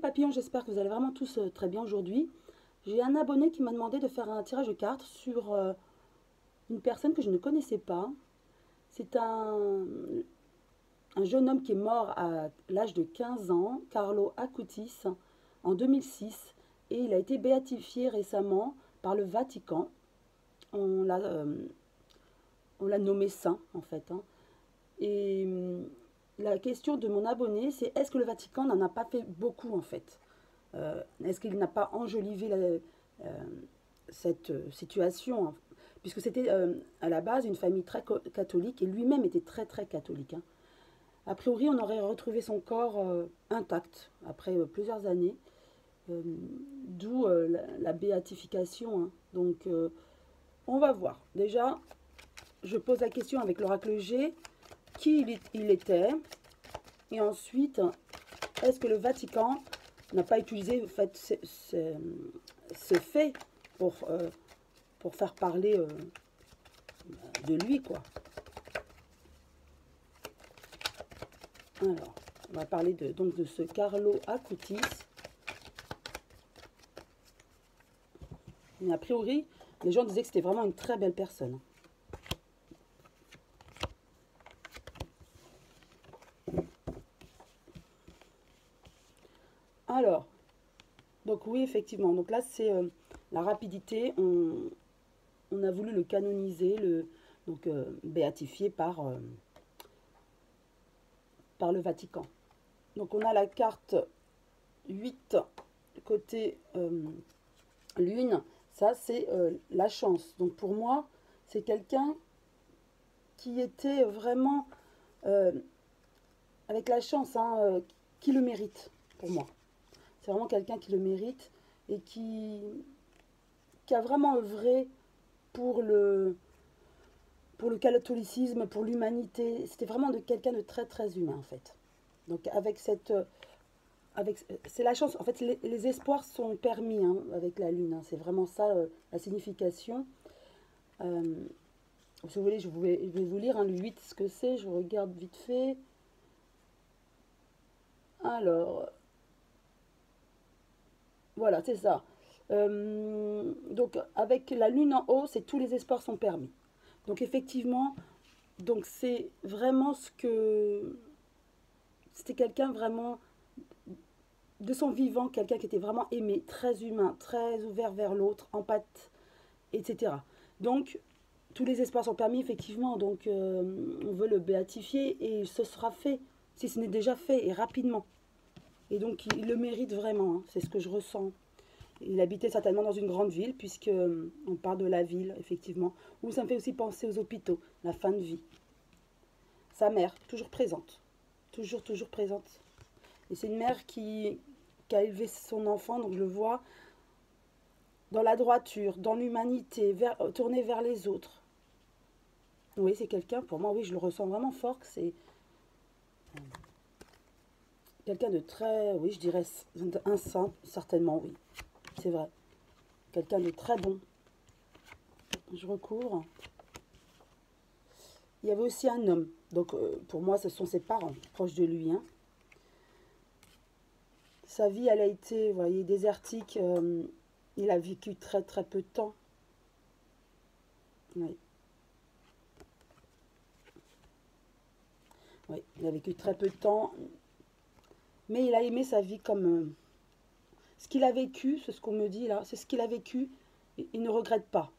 papillons, j'espère que vous allez vraiment tous très bien aujourd'hui. J'ai un abonné qui m'a demandé de faire un tirage de cartes sur une personne que je ne connaissais pas. C'est un jeune homme qui est mort à l'âge de 15 ans, Carlo Acutis, en 2006. Et il a été béatifié récemment par le Vatican. On l'a nommé saint, en fait. Hein. Et la question de mon abonné, c'est est-ce que le Vatican n'en a pas fait beaucoup, en fait est-ce qu'il n'a pas enjolivé cette situation hein, puisque c'était à la base une famille très catholique et lui-même était très très catholique. Hein. A priori, on aurait retrouvé son corps intact après plusieurs années, d'où la béatification. Hein. Donc, on va voir. Déjà, je pose la question avec l'oracle G, qui il était, et ensuite, est-ce que le Vatican n'a pas utilisé en fait, ce fait pour faire parler de lui, quoi. Alors, on va parler donc de ce Carlo Acutis. Mais a priori, les gens disaient que c'était vraiment une très belle personne. Alors, donc oui, effectivement. Donc là, c'est la rapidité. On a voulu le canoniser, donc béatifier par le Vatican. Donc on a la carte 8 côté lune. Ça, c'est la chance. Donc pour moi, c'est quelqu'un qui était vraiment avec la chance, hein, qui le mérite pour moi. C'est vraiment quelqu'un qui le mérite et qui a vraiment œuvré pour le catholicisme, pour l'humanité. C'était vraiment quelqu'un de très très humain en fait. Donc avec cette... c'est la chance, en fait les espoirs sont permis hein, avec la lune, hein. C'est vraiment ça la signification. Si vous voulez, je vais vous lire hein, le 8 ce que c'est, je regarde vite fait. Alors, voilà, c'est ça. Donc avec la lune en haut, c'est tous les espoirs sont permis. Donc effectivement, donc c'est vraiment ce que... C'était quelqu'un vraiment de son vivant, quelqu'un qui était vraiment aimé, très humain, très ouvert vers l'autre, empathique, etc. Donc tous les espoirs sont permis, effectivement. Donc on veut le béatifier et ce sera fait, si ce n'est déjà fait, et rapidement. Et donc il le mérite vraiment, hein, c'est ce que je ressens. Il habitait certainement dans une grande ville, puisque on parle de la ville, effectivement, où ça me fait aussi penser aux hôpitaux, la fin de vie. Sa mère, toujours présente, toujours présente. Et c'est une mère qui a élevé son enfant, donc je le vois, dans la droiture, dans l'humanité, tourné vers les autres. Oui, c'est quelqu'un, pour moi, oui, je le ressens vraiment fort, que c'est quelqu'un de très, oui, je dirais un saint, certainement, oui. C'est vrai. Quelqu'un de très bon. Je recouvre. Il y avait aussi un homme. Donc, pour moi, ce sont ses parents, proches de lui. Hein. Sa vie, elle a été, vous voyez, désertique. Il a vécu très, très peu de temps. Oui. Oui, il a vécu très peu de temps. Mais il a aimé sa vie comme... ce qu'il a vécu, c'est ce qu'on me dit là, c'est ce qu'il a vécu. Il ne regrette pas.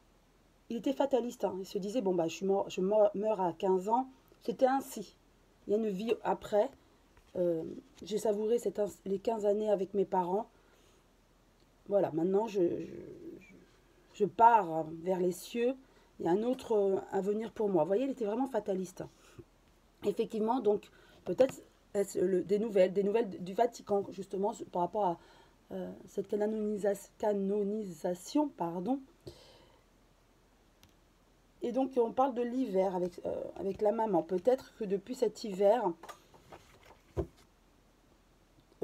Il était fataliste. Hein. Il se disait, bon, bah, je meurs à 15 ans. C'était ainsi. Il y a une vie après. J'ai savouré les 15 années avec mes parents. Voilà, maintenant, je pars vers les cieux. Il y a un autre avenir pour moi. Vous voyez, il était vraiment fataliste. Effectivement, donc, peut-être des nouvelles du Vatican, justement, par rapport à cette canonisation, pardon. Et donc, on parle de l'hiver avec la maman. Peut-être que depuis cet hiver,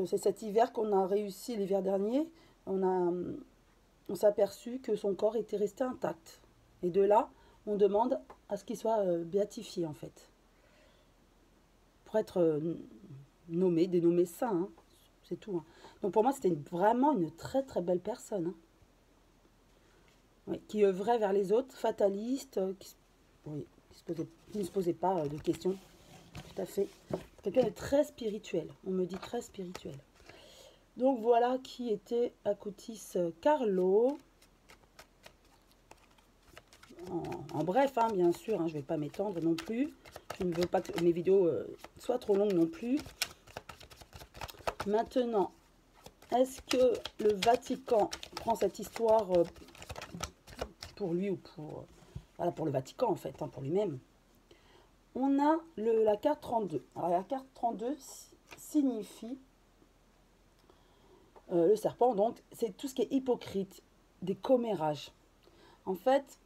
c'est cet hiver qu'on a réussi, l'hiver dernier, on s'est aperçu que son corps était resté intact. Et de là, on demande à ce qu'il soit béatifié, en fait. Pour être dénommé saint. Hein. c'est tout. Hein. Donc pour moi, c'était vraiment une très très belle personne. Hein. Oui, qui œuvrait vers les autres, fataliste, oui, qui ne se posait pas de questions. Tout à fait. Quelqu'un de très spirituel. On me dit très spirituel. Donc voilà qui était Acutis Carlo. En bref, hein, bien sûr, hein, je ne vais pas m'étendre non plus. Je ne veux pas que mes vidéos soient trop longues non plus. Maintenant, est-ce que le Vatican prend cette histoire pour lui ou pour, voilà, pour le Vatican en fait, hein, pour lui-même? On a la carte 32. Alors la carte 32 signifie le serpent, donc c'est tout ce qui est hypocrite, des commérages. En fait,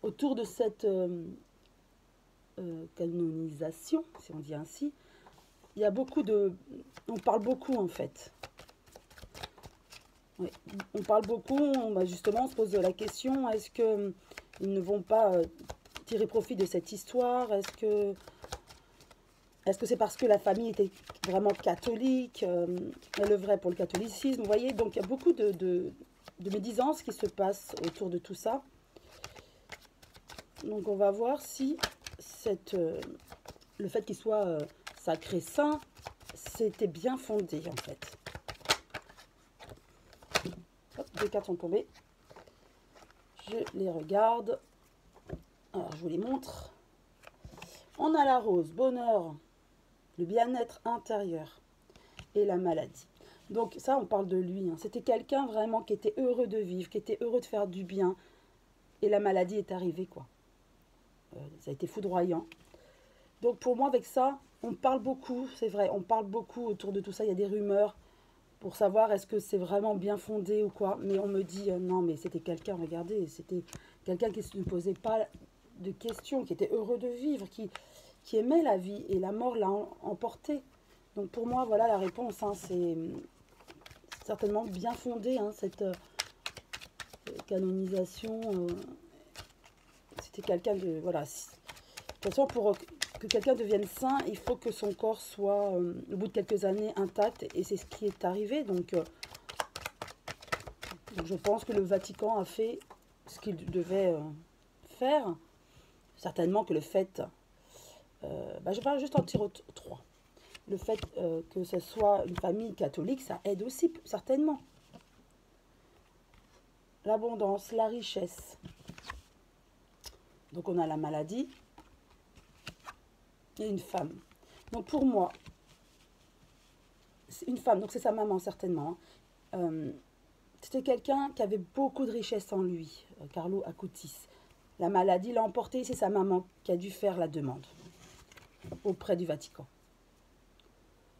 autour de cette canonisation, si on dit ainsi, il y a beaucoup de... On parle beaucoup en fait. Oui, on parle beaucoup, justement on se pose la question, est-ce qu'ils ne vont pas tirer profit de cette histoire? Est-ce que c'est parce que la famille était vraiment catholique, elle œuvrait pour le catholicisme, vous voyez? Donc il y a beaucoup de médisances qui se passent autour de tout ça. Donc on va voir si le fait qu'il soit sacré saint, c'était bien fondé en fait. Hop, 2 cartes sont tombées. Je les regarde. Alors je vous les montre. On a la rose, bonheur, le bien-être intérieur et la maladie. Donc ça, on parle de lui. Hein. C'était quelqu'un vraiment qui était heureux de vivre, qui était heureux de faire du bien. Et la maladie est arrivée, quoi. Ça a été foudroyant. Donc pour moi, avec ça, on parle beaucoup, c'est vrai, on parle beaucoup autour de tout ça. Il y a des rumeurs pour savoir est-ce que c'est vraiment bien fondé ou quoi. Mais on me dit, non, mais c'était quelqu'un, regardez, c'était quelqu'un qui ne posait pas de questions, qui était heureux de vivre, qui aimait la vie. Et la mort l'a emporté. Donc pour moi, voilà la réponse. Hein, c'est certainement bien fondé, hein, cette canonisation. C'était quelqu'un de... Voilà. De toute façon, pour que quelqu'un devienne saint, il faut que son corps soit, au bout de quelques années, intact. Et c'est ce qui est arrivé. Donc je pense que le Vatican a fait ce qu'il devait faire. Certainement que le fait... je parle juste en tirer 3. Le fait que ce soit une famille catholique, ça aide aussi, certainement. L'abondance, la richesse. Donc on a la maladie et une femme. Donc pour moi, c'est une femme, donc c'est sa maman certainement. C'était quelqu'un qui avait beaucoup de richesse en lui, Carlo Acutis. La maladie l'a emporté, c'est sa maman qui a dû faire la demande auprès du Vatican.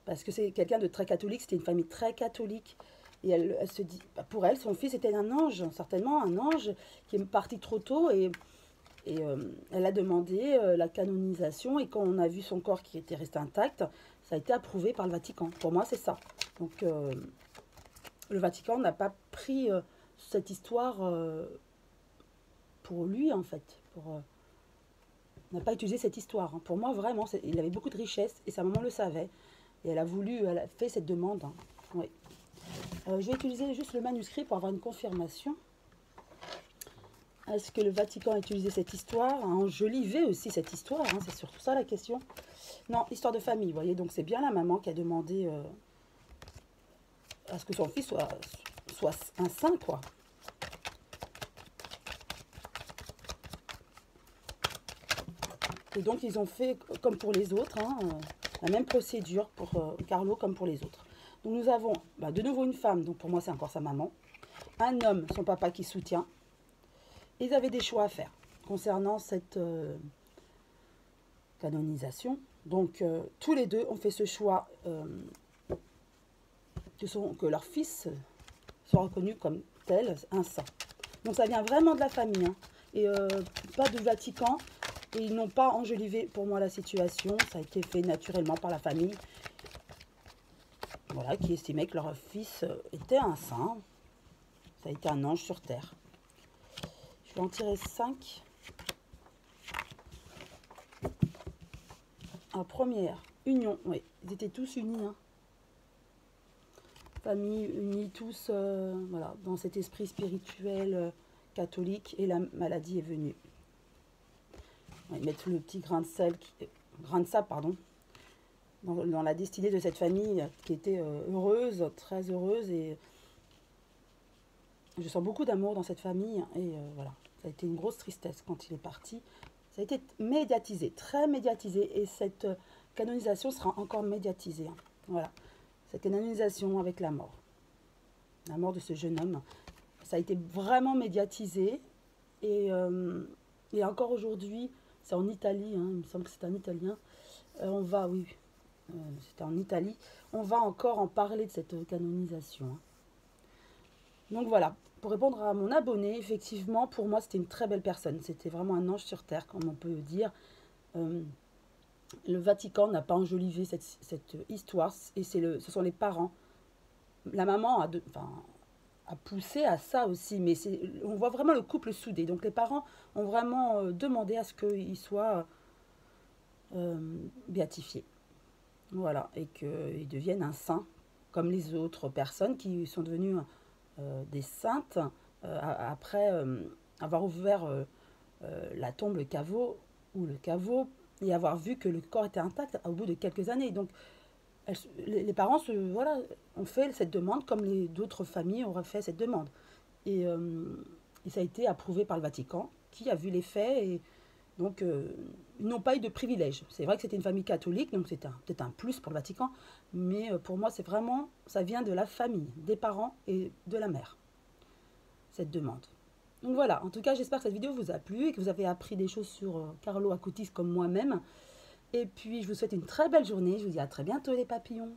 Parce que c'est quelqu'un de très catholique, c'était une famille très catholique. Et elle se dit, pour elle, son fils était un ange, certainement un ange qui est parti trop tôt. Et elle a demandé la canonisation. Et quand on a vu son corps qui était resté intact, ça a été approuvé par le Vatican. Pour moi, c'est ça. Donc, le Vatican n'a pas pris cette histoire pour lui, en fait. N'a pas utilisé cette histoire. Hein. Pour moi, vraiment, il avait beaucoup de richesse et sa maman le savait. Et elle a fait cette demande. Hein. Oui. Je vais utiliser juste le manuscrit pour avoir une confirmation. Est-ce que le Vatican a utilisé cette histoire, a enjolivé aussi cette histoire, hein, c'est surtout ça la question. Non, histoire de famille, vous voyez, donc c'est bien la maman qui a demandé à ce que son fils soit un saint, quoi. Et donc ils ont fait comme pour les autres, hein, la même procédure pour Carlo comme pour les autres. Donc nous avons de nouveau une femme, donc pour moi c'est encore sa maman. Un homme, son papa qui soutient. Ils avaient des choix à faire concernant cette canonisation. Donc tous les deux ont fait ce choix que leur fils soit reconnu comme tel, un saint. Donc ça vient vraiment de la famille, hein, et pas du Vatican. Et ils n'ont pas enjolivé pour moi la situation, ça a été fait naturellement par la famille. Voilà, qui estimait que leur fils était un saint. Ça a été un ange sur terre. Je vais en tirer 5. En première, union. Oui, ils étaient tous unis. Hein. famille unis tous voilà, dans cet esprit spirituel catholique, et la maladie est venue. Ils mettent le petit grain de sel, grain de sable, pardon, dans la destinée de cette famille qui était heureuse, très heureuse, et je sens beaucoup d'amour dans cette famille, et voilà, ça a été une grosse tristesse quand il est parti. Ça a été médiatisé, très médiatisé, et cette canonisation sera encore médiatisée. Hein. Voilà, cette canonisation avec la mort de ce jeune homme, ça a été vraiment médiatisé, et encore aujourd'hui, c'est en Italie, hein, il me semble que c'est un Italien, on va, oui, c'était en Italie, on va encore en parler de cette canonisation. Hein. Donc voilà, pour répondre à mon abonné, effectivement, pour moi, c'était une très belle personne. C'était vraiment un ange sur terre, comme on peut le dire. Le Vatican n'a pas enjolivé cette histoire, et ce sont les parents. La maman a poussé à ça aussi, mais on voit vraiment le couple soudé. Donc les parents ont vraiment demandé à ce qu'il soit béatifié. Voilà, et qu'il devienne un saint, comme les autres personnes qui sont devenues des saintes après avoir ouvert la tombe, le caveau, et avoir vu que le corps était intact au bout de quelques années. Donc les parents voilà, ont fait cette demande comme d'autres familles auraient fait cette demande. Et ça a été approuvé par le Vatican, qui a vu les faits, et donc ils n'ont pas eu de privilège. C'est vrai que c'était une famille catholique, donc c'est peut-être un plus pour le Vatican, mais pour moi, c'est vraiment, ça vient de la famille, des parents et de la mère, cette demande. Donc voilà, en tout cas, j'espère que cette vidéo vous a plu et que vous avez appris des choses sur Carlo Acutis comme moi-même. Et puis, je vous souhaite une très belle journée. Je vous dis à très bientôt les papillons.